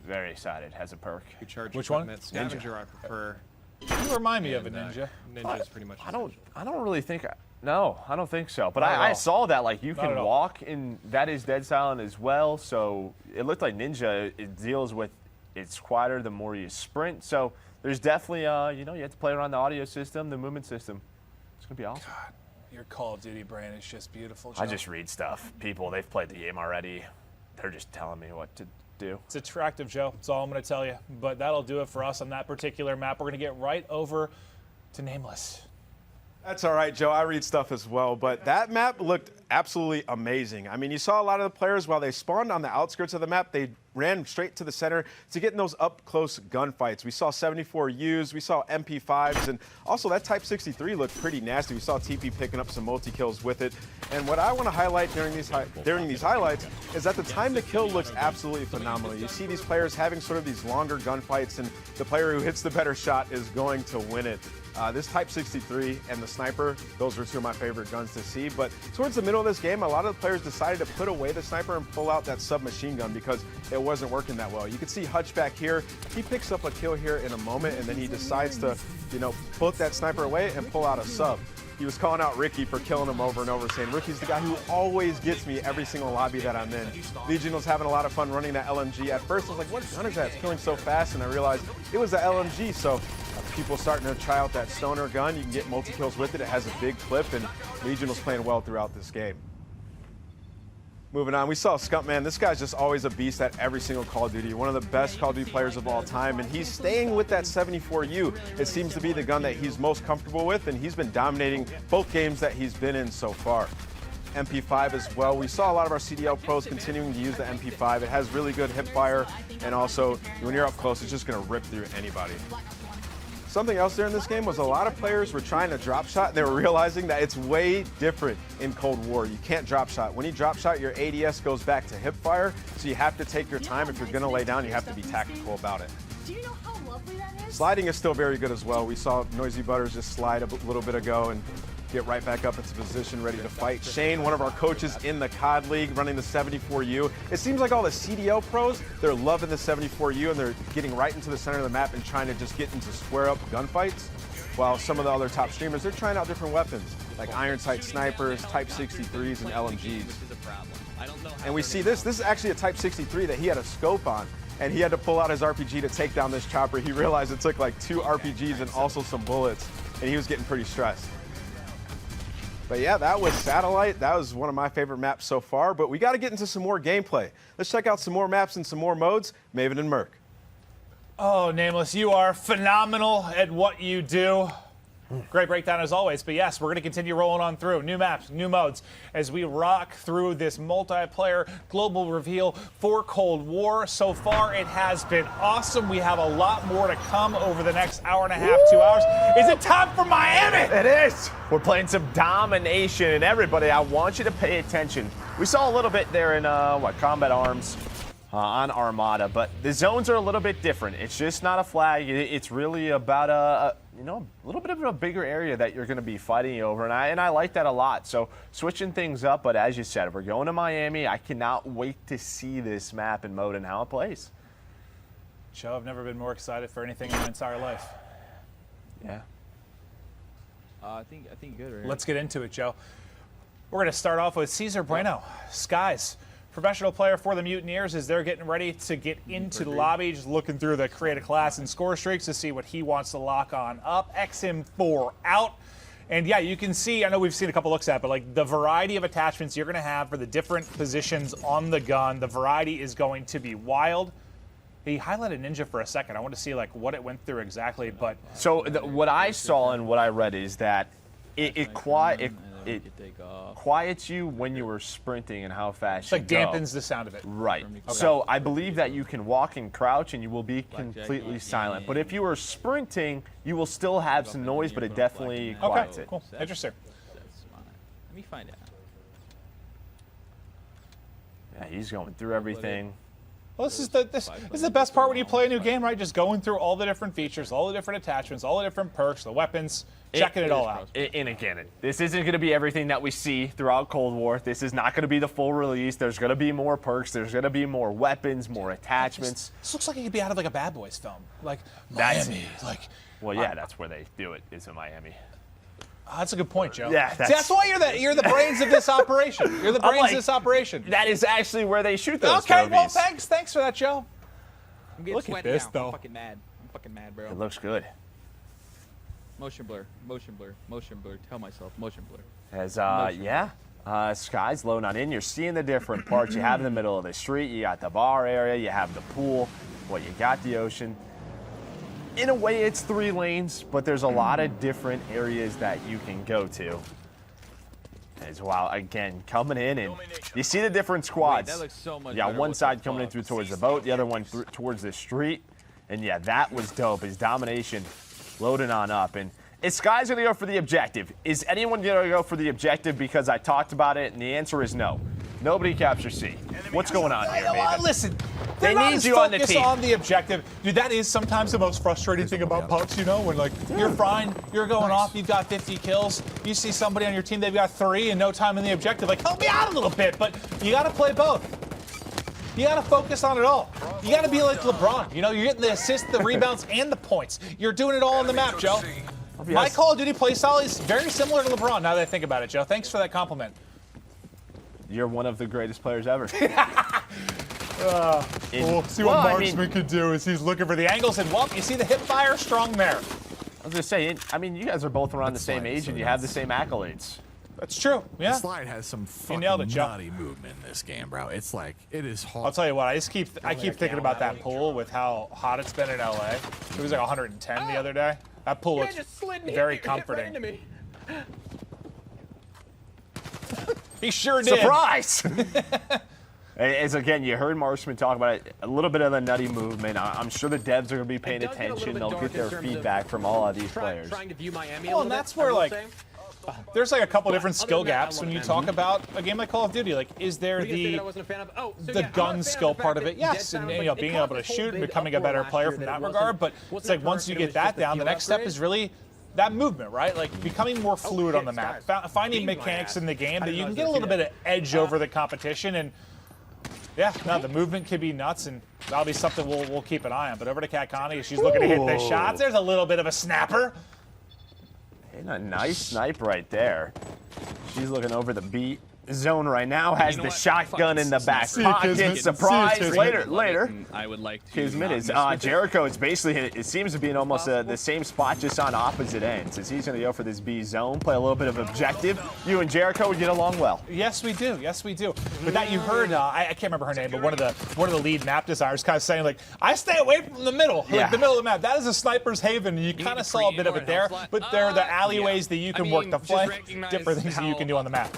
very excited. Has a perk. Which one? Scavenger, I prefer. You remind me of a ninja. Ninja's pretty much. I don't really think. No, I don't think so. But I saw that like you can walk, and that is dead silent as well. So it looked like Ninja. It deals with it's quieter the more you sprint. So there's definitely you have to play around the audio system, the movement system. It's gonna be awesome. God, your Call of Duty brand is just beautiful, Joe. I just read stuff. People, they've played the game already. They're just telling me what to do. It's attractive, Joe. That's all I'm going to tell you. But that'll do it for us on that particular map. We're going to get right over to Nameless. That's all right, Joe. I read stuff as well, but that map looked absolutely amazing. I mean, you saw a lot of the players, while they spawned on the outskirts of the map, they ran straight to the center to get in those up-close gunfights. We saw 74Us, we saw MP5s, and also that Type 63 looked pretty nasty. We saw TP picking up some multi-kills with it. And what I want to highlight during these highlights is that the time to kill looks absolutely phenomenal. You see these players having sort of these longer gunfights, and the player who hits the better shot is going to win it. This Type 63 and the Sniper, those were two of my favorite guns to see. But towards the middle of this game, a lot of the players decided to put away the Sniper and pull out that submachine gun because it wasn't working that well. You can see Hutch back here. He picks up a kill here in a moment, and then he decides to, put that Sniper away and pull out a sub. He was calling out Ricky for killing him over and over, saying Ricky's the guy who always gets me every single lobby that I'm in. Legion was having a lot of fun running that LMG. At first, I was like, what gun is that? It's killing so fast, and I realized it was the LMG. So people starting to try out that stoner gun. You can get multi-kills with it. It has a big clip, and Legion was playing well throughout this game. Moving on, we saw Scumpman. This guy's just always a beast at every single Call of Duty. One of the best Call of Duty players of all time, and he's staying with that 74U. It seems to be the gun that he's most comfortable with, and he's been dominating both games that he's been in so far. MP5 as well. We saw a lot of our CDL pros continuing to use the MP5. It has really good hip fire, and also when you're up close, it's just going to rip through anybody. Something else there in this game was a lot of players were trying to drop shot, and they were realizing that it's way different in Cold War. You can't drop shot. When you drop shot, your ADS goes back to hip fire, so you have to take your time. If you're going to lay down, you have to be tactical about it. Do you know how lovely that is? Sliding is still very good as well. We saw Noisy Butters just slide a little bit ago and get right back up into position, ready to fight. Shane, one of our coaches in the COD League, running the 74U. It seems like all the CDL pros, they're loving the 74U, and they're getting right into the center of the map and trying to just get into square-up gunfights, while some of the other top streamers, they're trying out different weapons, like iron sight snipers, Type 63s, and LMGs. And we see this is actually a Type 63 that he had a scope on, and he had to pull out his RPG to take down this chopper. He realized it took like 2 RPGs and also some bullets, and he was getting pretty stressed. But yeah, that was Satellite. That was one of my favorite maps so far, but we got to get into some more gameplay. Let's check out some more maps and some more modes. Maven and Merc. Oh, Nameless, you are phenomenal at what you do. Great breakdown as always, but yes, we're going to continue rolling on through. New maps, new modes, as we rock through this multiplayer global reveal for Cold War. So far, it has been awesome. We have a lot more to come over the next hour and a half, 2 hours. Is it time for Miami? It is. We're playing some domination, and everybody, I want you to pay attention. We saw a little bit there in, Combat Arms on Armada, but the zones are a little bit different. It's just not a flag. It's really about a little bit of a bigger area that you're going to be fighting over, and I like that a lot. So switching things up, but as you said, we're going to Miami. I cannot wait to see this map and mode and how it plays. Joe, I've never been more excited for anything in my entire life. Yeah. I think good. Right? Let's get into it, Joe. We're going to start off with Cesar Bueno, Skies. Professional player for the Mutineers as they're getting ready to get into the lobby, just looking through the create a class and score streaks to see what he wants to lock on up. XM4 out. And yeah, you can see, I know we've seen a couple looks at it, but like the variety of attachments you're going to have for the different positions on the gun, the variety is going to be wild. He highlighted Ninja for a second. I want to see like what it went through exactly, but... So what I saw and what I read is that it quiets you when you were sprinting and how fast you go. Dampens the sound of it. Right. Okay. So I believe that you can walk and crouch and you will be completely silent. But if you are sprinting, you will still have some noise, but it definitely quiets it. Cool. Interesting. Let me find out. Yeah, he's going through everything. Well, this is the best part when you play a new game, right? Just going through all the different features, all the different attachments, all the different perks, the weapons, checking it all out. And again, this isn't going to be everything that we see throughout Cold War. This is not going to be the full release. There's going to be more perks. There's going to be more weapons, more attachments. This looks like it could be out of like a Bad Boys film, like Miami. Well, yeah, that's where they do it. Is in Miami. That's a good point, Joe. Yeah, that's why you're the brains of this operation. You're the brains of this operation. That is actually where they shoot those Okay, movies. well, thanks for that, Joe. I'm getting Look sweaty at this, now. though. I'm fucking mad, bro. It looks good. Motion blur. Tell myself, motion blur. As Sky's loading on in. You're seeing the different parts. You have in the middle of the street. You got the bar area. You have the pool. You got the ocean. In a way, it's 3 lanes, but there's a lot of different areas that you can go to. As well, again, coming in, and you see the different squads. Wait, that looks so much yeah, better. one What side the coming in fuck? through towards the boat, the other one towards the street. And yeah, that was dope. His domination loading on up. And is Sky's going to go for the objective? Is anyone going to go for the objective because I talked about it? And the answer is no. Nobody captures C. What's going on here, Maven? Listen, They not need as you on the focused team. on the objective. Dude, that is sometimes the most frustrating thing about PUBG, you know, when like you're fine, you're going off, you've got 50 kills, you see somebody on your team, they've got 3 and no time in the objective. Like, help me out a little bit, but you got to play both. You got to focus on it all. You got to be like LeBron. You know, you're getting the assists, the rebounds, and the points. You're doing it all on the map, Joe. My Call of Duty playstyle is very similar to LeBron now that I think about it, Joe. Thanks for that compliment. You're one of the greatest players ever. We'll see what Marksman could do as he's looking for the angles. And, well, you see the hip fire strong there. I was going to say, I mean, you guys are both around the same age and you have the same accolades. That's true, yeah. The slide has some fucking nutty movement in this game, bro. It's like, it is hard. I'll tell you what, I keep thinking about that pool with how hot it's been in LA. It was like 110 the other day. That pool looks very comforting. He sure did. Surprise! As again, you heard Marksman talk about it, a little bit of the nutty movement. I'm sure the devs are going to be paying attention. They'll get their feedback from all of these players. Well, and that's where, like, there's like a couple different skill gaps when you talk about a game like Call of Duty. Like, is there the gun skill part of it? Yes, and you know, being able to shoot and becoming a better player from that regard. But it's like once you get that down, the next step is really that movement, right? Like becoming more fluid on the map, finding mechanics in the game that you can get a little bit of edge over the competition. And yeah, no, the movement could be nuts, and that'll be something we'll keep an eye on. But over to Kat Connie, she's looking to hit the shots. There's a little bit of a snapper. And a nice snipe right there. She's looking over the B zone right now, has the shotgun in the back pocket. Surprise! Later. I would like to. Kismet is Jericho. It's basically, it seems to be in almost the same spot, just on opposite ends. As he's going to go for this B zone, play a little bit of objective. You and Jericho would get along well. Yes, we do. Yes, we do. But that you heard, I can't remember her name, but one of the lead map designers kind of saying like, I stay away from the middle, like the middle of the map. That is a sniper's haven. And you kind of saw a bit of it there, but there are the alleyways that you can work the flank, different things that you can do on the map.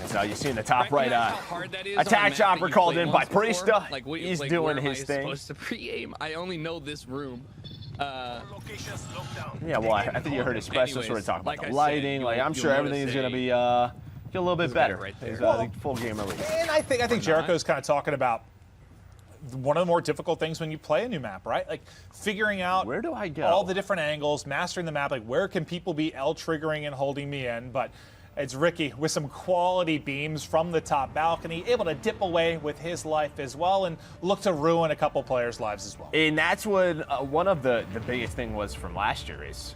So you see in the top right, attack chopper called in by Priesta. Like, He's doing his thing. Supposed to pre-aim. I only know this room. Yeah, well, I think you heard Espresso sort of talk about the lighting. Like, I'm sure everything is going to be get a little bit better. Right there. Full game release. And I think Jericho's kind of talking about one of the more difficult things when you play a new map, right? Like figuring out where do I go, all the different angles, mastering the map. Like where can people be L triggering and holding me in, but. It's Ricky with some quality beams from the top balcony, able to dip away with his life as well and look to ruin a couple players' lives as well. And that's what one of the biggest thing was from last year is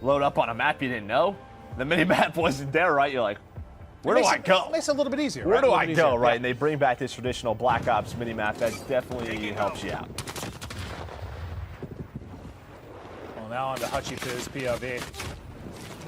load up on a map you didn't know. The mini-map wasn't there, right? You're like, where do I go? It makes it a little bit easier. Where do I go, right? And they bring back this traditional Black Ops mini-map. That definitely helps you out. Well, now on to Hutchie for his POV.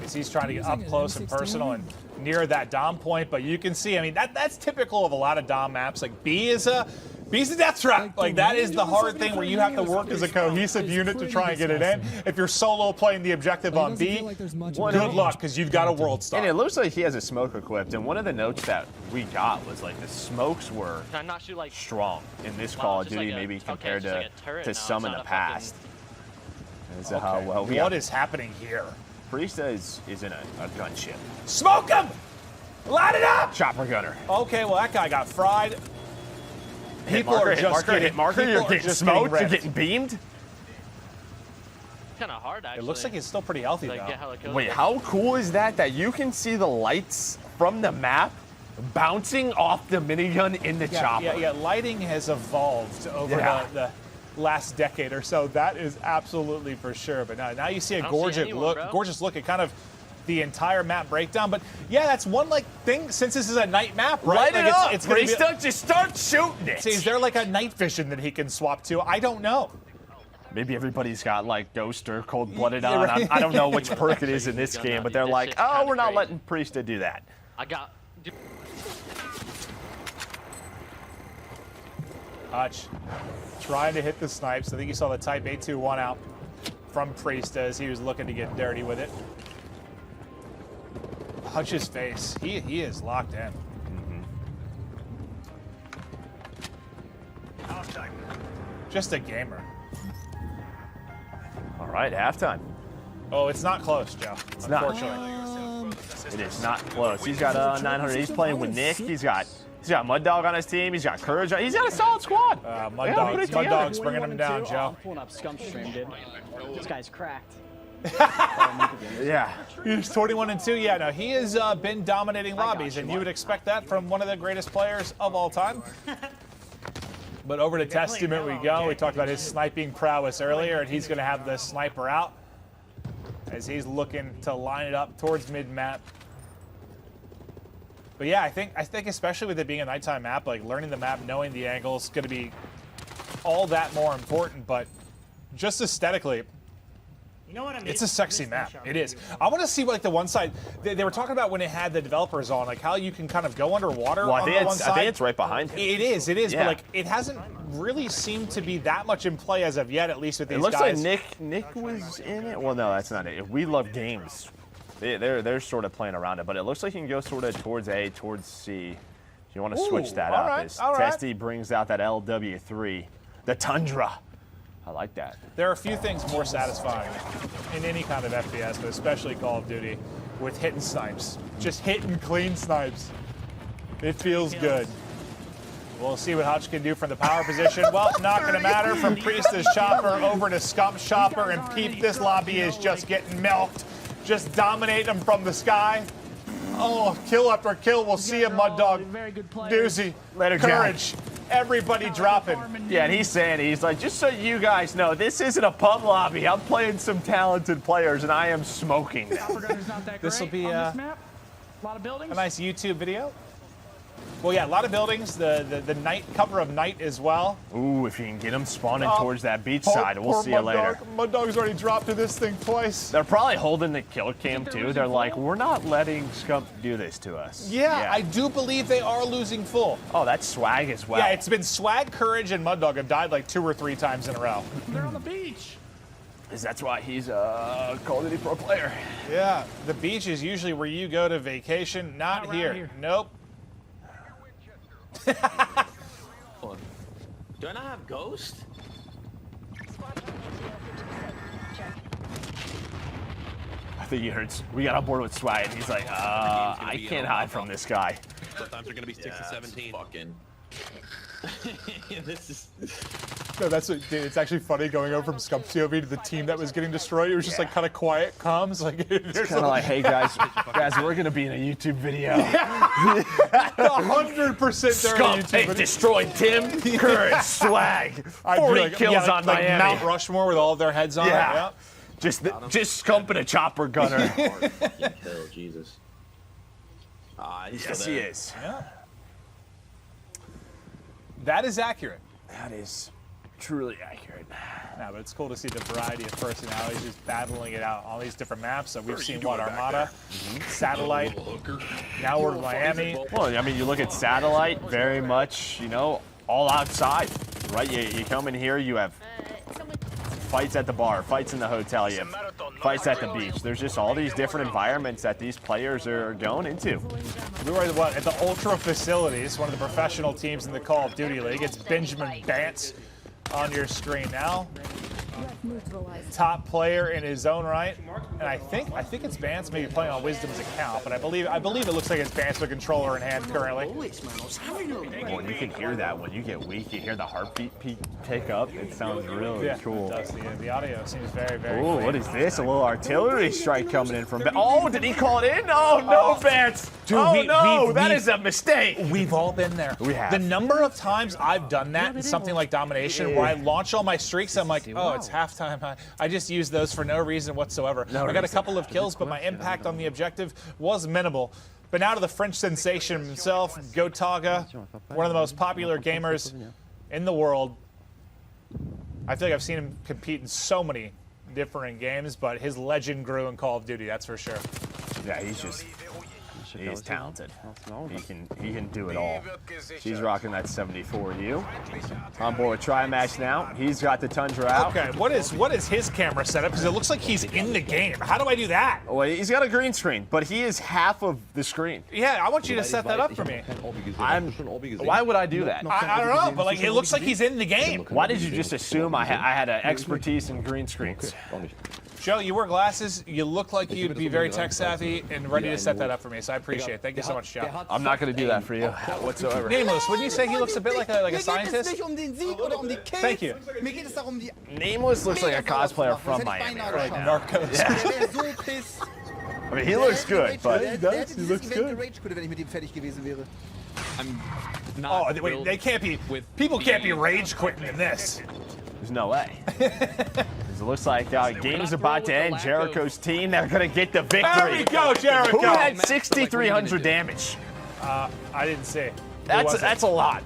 As he's trying to get up close and personal and near that Dom point, but you can see, I mean, that's typical of a lot of Dom maps. Like B's a death trap. Like that is the hard thing where you have to work as a cohesive unit to try and get it in. If you're solo playing the objective on B, good luck because you've got a world star. And it looks like he has a smoke equipped. And one of the notes that we got was like the smokes were strong in this Call of Duty, maybe compared to some in the past. What is happening here? Priesta is in a gunship. Smoke him! Light it up! Chopper gunner. Okay, well that guy got fried. People are just getting you're getting smoked, you're getting beamed. Kind of hard, actually. It looks like he's still pretty healthy though. Wait, how cool is that? That you can see the lights from the map bouncing off the minigun in the chopper. Yeah, lighting has evolved over the last decade or so. That is absolutely for sure. But now you see a gorgeous look at kind of the entire map breakdown. But yeah, that's one like thing since this is a night map, right? Light it up. It's Priesta, just start shooting it. See, is there like a night vision that he can swap to? I don't know. Maybe everybody's got like Ghost or Cold Blooded on. Right. I don't know which perk it is in this game, but they're like, oh, we're not letting Priesta do that. Hutch trying to hit the snipes. I think you saw the Type 821 out from Priesta as he was looking to get dirty with it. Hutch's face, he is locked in. Just a gamer. All right, halftime. Oh, it's not close, Joe. Unfortunately. It is not close. He's got 900. He's playing with Nick. He's got He's got Mud Dog on his team. He's got Courage. He's got a solid squad. Mud Dog's bringing him down, Joe. I'm pulling up Scump stream, dude. This guy's cracked. Yeah. He's 21-2. Yeah, no, he has been dominating lobbies, and you would expect that from one of the greatest players of all time. But over to Testament we go. We talked about his sniping prowess earlier, and he's going to have the sniper out as he's looking to line it up towards mid-map. But yeah, I think especially with it being a nighttime map, like learning the map, knowing the angles, is going to be all that more important. But just aesthetically, you know what I mean? It's a sexy map. It is. I want to see like the one side they were talking about when it had the developers on, like how you can kind of go underwater Well, on the one side. I think it's right behind him. It is. Yeah. But like it hasn't really seemed to be that much in play as of yet, at least with these guys. It looks like Nick was in it. Well, no, that's not it. We Love Games. They're sort of playing around it, but it looks like you can go sort of towards A, towards C. If you want to switch that up, right, as all right. Testy brings out that LW3, the Tundra. I like that. There are a few things more satisfying in any kind of FPS, but especially Call of Duty, with hitting snipes. Just hitting clean snipes. It feels good. We'll see what Hutch can do from the power position. Well, not going to matter. From Priestess Chopper over to Scump Chopper, and Peep, this lobby is just getting milked. Just dominate them from the sky. Oh, kill after kill. We'll see him, Mud Dog. Doozy. Later, Courage. Jack. Everybody dropping. Yeah, and he's like, just so you guys know, this isn't a pub lobby. I'm playing some talented players, and I am smoking. This will be a lot of buildings. A nice YouTube video. Well, yeah, a lot of buildings. The night cover of night as well. Ooh, if you can get them spawning towards that beach side, we'll see you later. Mud Dog's already dropped to this thing twice. They're probably holding the kill cam too. They're like, we're not letting Scump do this to us. Yeah, I do believe they are losing full. Oh, that's Swag as well. Yeah, it's been Swag, Courage, and Mud Dog have died like 2 or 3 times in a row. They're on the beach. That's why he's a Call of Duty pro player. Yeah, the beach is usually where you go to vacation. Not here. Nope. Do I not have Ghost? I think you heard. We got on board with Swag, and he's like, I can't hide from this guy. Sometimes they're gonna be 6 and 17. Fucking. This is. No, that's what, dude, it's actually funny going over from Scump POV to the team that was getting destroyed. It was just like kind of quiet comms. Like, it's kind of like, hey guys, we're gonna be in a YouTube video. 100% they're Scump, hey, destroyed Tim, Courage, Swag, 40 kills on like Miami. Mount Rushmore with all of their heads on it. Yeah. Just Scump and a chopper gunner. Kill, Jesus. Yes, he is. Yeah. That is accurate. That is truly accurate. No, but it's cool to see the variety of personalities just battling it out on these different maps. So we've seen what Armada, Satellite. Now we're in Miami. Well, I mean, you look at Satellite, very much, all outside, right? You come in here, you have fights at the bar, fights in the hotel, you have fights at the beach. There's just all these different environments that these players are going into. We were at the Ultra Facilities, one of the professional teams in the Call of Duty League. It's Benjamin Bance on your screen now. Top player in his own right, and I think it's Bance maybe playing on Wisdom's account, but I believe it looks like it's Bance with controller in hand currently. Well, you can hear that when you get weak. You hear the heartbeat pick up. It sounds really cool. It does. The audio seems very, very. Ooh, clean. what is this? A little artillery strike coming in from. Oh, did he call it in? Oh no, Bance! Dude, that is a mistake. We've all been there. We have. The number of times I've done that in something like Domination, where I launch all my streaks, I'm like, oh, it's halftime. I just use those for no reason whatsoever. I got a couple of kills, but my impact on the objective was minimal. But now to the French sensation himself, Gotaga, one of the most popular gamers in the world. I feel like I've seen him compete in so many different games, but his legend grew in Call of Duty, that's for sure. Yeah, he's talented. He can do it all. He's rocking that 74U. On board with Tri-Match now. He's got the Tundra out. Okay, what is his camera setup? Because it looks like he's in the game. How do I do that? Well, he's got a green screen, but he is half of the screen. Yeah, I want you to set that up for me. Why would I do that? I don't know, but like it looks like he's in the game. Why did you just assume I had an expertise in green screens? Joe, you wear glasses. You look like you'd be very tech savvy and ready to set that up for me. So I appreciate it. Thank you so much, Joe. I'm not going to do that for you whatsoever. Nameless, wouldn't you say he looks a bit like a scientist? Thank you. Nameless looks like a cosplayer from Miami right now. Narcos. I mean, he looks good, but he does. He looks good. I'm not. Oh, wait, they can't be. People can't be rage quitting in this. There's no way. It looks like game's about to end. Jericho's team, they're going to get the victory. There we go, Jericho. Who had 6,300 damage? I didn't see. That's a lot.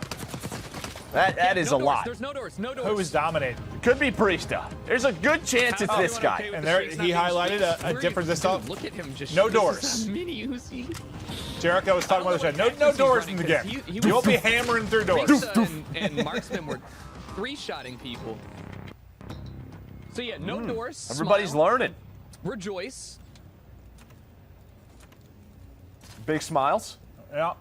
That is a lot. There's no doors. No doors. Who was dominating? Could be Priesta. There's a good chance it's this guy. And there, he highlighted a difference this time. Look at him just. No doors. Mini Uzi. Jericho was talking about the show. No doors in the game. You won't be hammering through doors. And Marksman were three-shotting people. So yeah, no doors. Everybody's smile, learning. Rejoice. Big smiles. Yeah.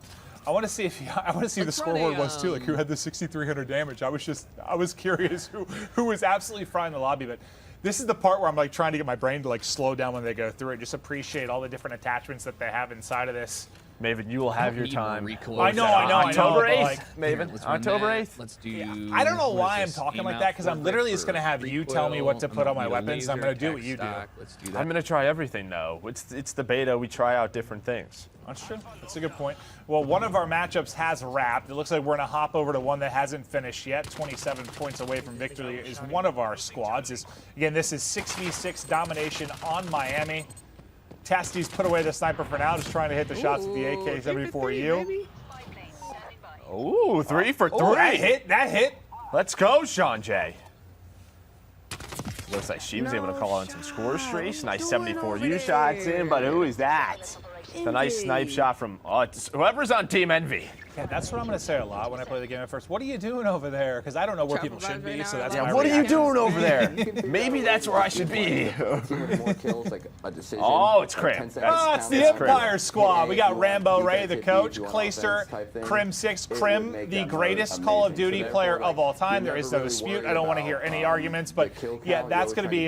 I want to see if the scoreboard was too. Like who had the 6,300 damage. I was curious who was absolutely frying the lobby. But this is the part where I'm like trying to get my brain to like slow down when they go through it. Just appreciate all the different attachments that they have inside of this. Maven, you will have your time. I know. October 8th, like, Maven. October 8th. Let's do. I don't know why I'm talking like that because I'm literally just going to have you tell me what to put on my weapons. I'm going to do what you do. Let's do that. I'm going to try everything, though. It's the beta. We try out different things. That's true. That's a good point. Well, one of our matchups has wrapped. It looks like we're going to hop over to one that hasn't finished yet. 27 points away from victory is one of our squads. Again, this is 6v6 domination on Miami. Tasty's put away the sniper for now, just trying to hit the shots with the AK-74U. Ooh, 3 for 3. Oh, that hit. Let's go, Sean J. Looks like she was able to call on some score streaks. Nice 74U shots in, but who is that? It's a nice snipe shot from whoever's on Team Envy. Yeah, that's what I'm going to say a lot when I play the game at first. What are you doing over there? Because I don't know where people should be, so that's my what are you reaction. doing over there? Maybe that's where I should be. Oh, it's Crim. Oh, it's the Empire squad. We got Rambo Ray, the coach, Clayster, Crim6, Crim, the greatest Call of Duty player of all time. There is no dispute. I don't want to hear any arguments, but yeah, that's going to be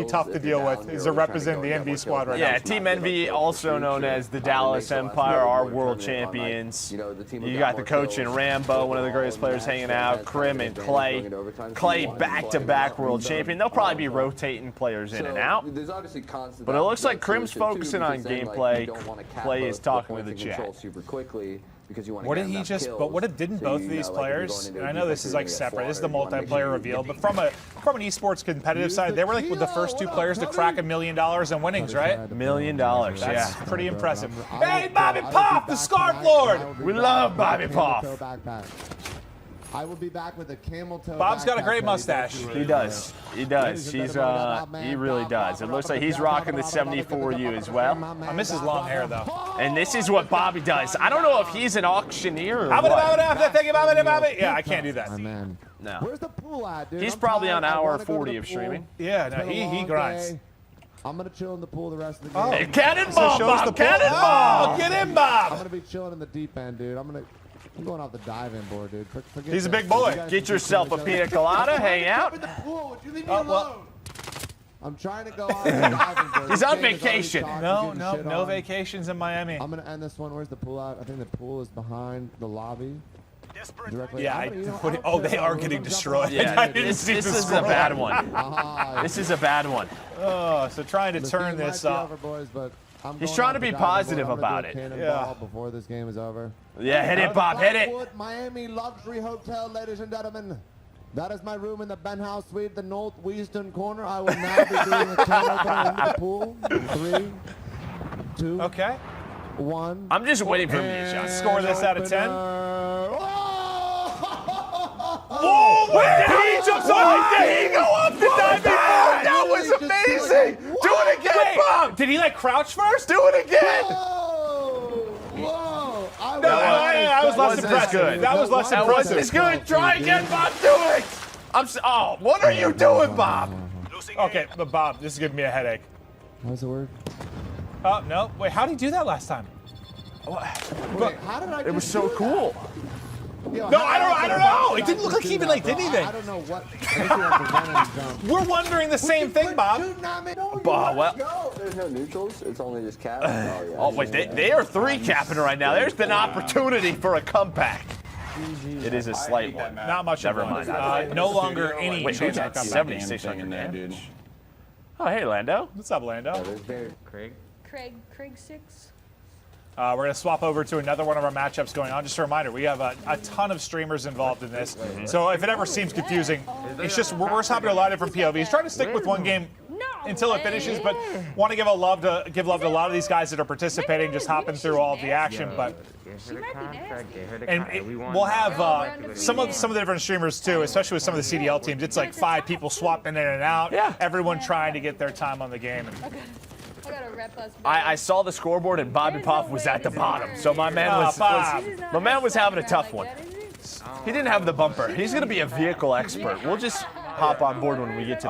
tough to deal with. Is to represent the Envy squad right now. Yeah, Team Envy, also known as the Dallas Empire, our world champions. You got the coach in Rambo, one of the greatest players hanging out, Crim and Clay. Clay back-to-back world champion. They'll probably be rotating players in and out. But it looks like Crim's focusing on gameplay. Clay is talking with the chat. What did he just? But didn't both of these players? And I know this is like separate. This is the multiplayer reveal. But from an esports competitive side, they were like with the first two players to crack $1 million in winnings, right? $1 million. That's yeah. pretty impressive. Hey, Bobby Pop, the Scarf Lord. We love Bobby Pop. I will be back with a camel toe. Bob's got a great mustache. He does. He does. He really does. It looks like he's rocking the 74U as well. I miss his long hair though. And this is what Bobby does. I don't know if he's an auctioneer or what. Yeah, I can't do that. No. Where's the pool at, dude? He's probably on hour 40 of streaming. Yeah, no, he grinds. I'm gonna chill in the pool the rest of the game. Oh, cannonball, Bob! Cannonball! Oh, get in, Bob! I'm gonna be chilling in the deep end, dude. I'm going off the diving board, dude. He's a big boy. Get yourself a pina colada, hang out. Would you leave me alone? I'm trying to go off the diving board. He's on vacation. No vacations in Miami. I'm gonna end this one. Where's the pool at? I think the pool is behind the lobby. Yeah, they are getting destroyed. Yeah, this is a bad one. This is a bad one. Oh, so trying to turn this up. He's trying to be positive about it. Yeah. Before this game is over. Yeah, hit it, Bob, hit it. Miami Luxury Hotel, ladies and gentlemen. That is my room in the penthouse suite, the northwestern corner. I will now be doing a can opener in the pool. 3, 2, okay. 1. I'm just waiting for him to shot. Score this out of 10. Whoa! Where did he jump off? Did he go up the diving board? That was amazing! Do it again, Bob! Did he like crouch first? Do it again! Whoa! That was less impressive. That was less impressive. That wasn't as good. Try again, Bob. Do it! What are you doing, Bob? Okay, but Bob, this is giving me a headache. How's it work? Oh, no. Wait, how did he do that last time? Wait, how did I It was so cool. No, I don't know. It didn't look like he even did anything. I don't know what. We're wondering the same thing, Bob. Well, there's no neutrals. It's only just cap. Oh, wait, they are 3 capping right now. There's an opportunity for a comeback. It is a slight one. Not much. Never mind. No longer any Wait, chance who of got comeback. 7,600 damage? Oh, hey, Lando. What's up, Lando? Craig. Craig 6. We're going to swap over to another one of our matchups going on. Just a reminder, we have a ton of streamers involved in this. So if it ever seems confusing, it's just we're hopping to a lot of different POVs. Trying to stick with one game until it finishes, but want to give love to a lot of these guys that are participating, just hopping through all of the action. But we'll have some of the different streamers too, especially with some of the CDL teams. It's like 5 people swapping in and out. Yeah. Everyone trying to get their time on the game. I gotta rep us. I saw the scoreboard and Bobby Puff was at the bottom, so my man was having a tough one. He didn't have the bumper. He's gonna be a vehicle expert. We'll just hop on board when we get to